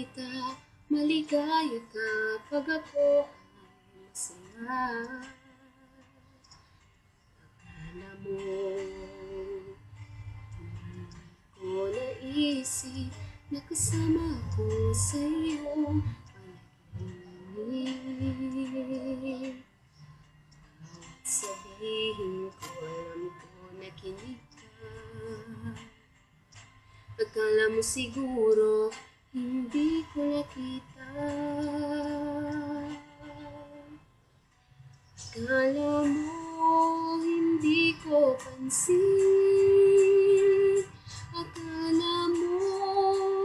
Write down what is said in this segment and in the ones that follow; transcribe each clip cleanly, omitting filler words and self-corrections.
kita, maligaya kapag ako ay masaya. Akala mo, hindi ko naisip na kasama ko sa iyong panaginip. Bawat sabihin ko, alam ko na kinig ka. Akala mo siguro hindi ko nakita. Akala mo hindi ko pansin. Akala mo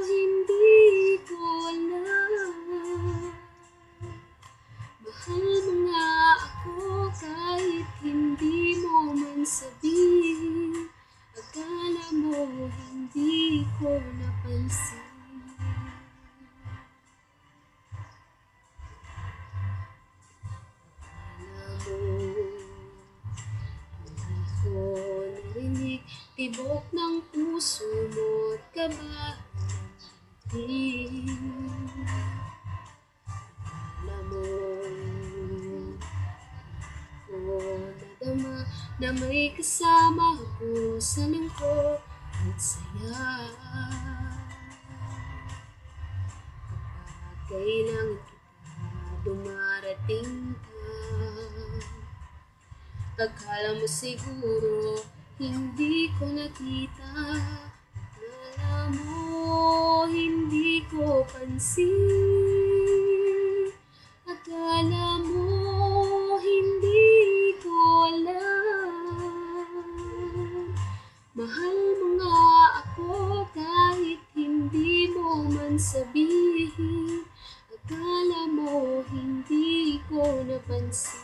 hindi ko alam. Mahal mo nga ako kahit hindi mo man sabihin. Akala mo hindi ko napansin. Akala mo hindi ko narinig tibok ng puso mo at kaba ng ngiti. Akala mo ko nadama na may kasama ako sa lungkot at saya. Kapag kailangan kita, dumarating ka. Akala mo siguro hindi ko nakita. Akala mo hindi ko pansin. Akala mo hindi ko alam. Mahal mo nga ako kahit hindi mo man sabihin. Akala mo hindi ko napansin.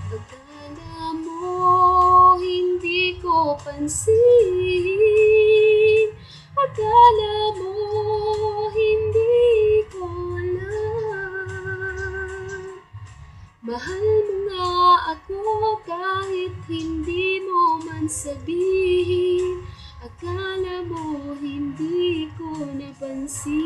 Akala mo hindi ko pansin. Akala mo hindi ko alam. Mahal mo nga ako kahit hindi mo man sabihin. Akala mo hindi ko napansin.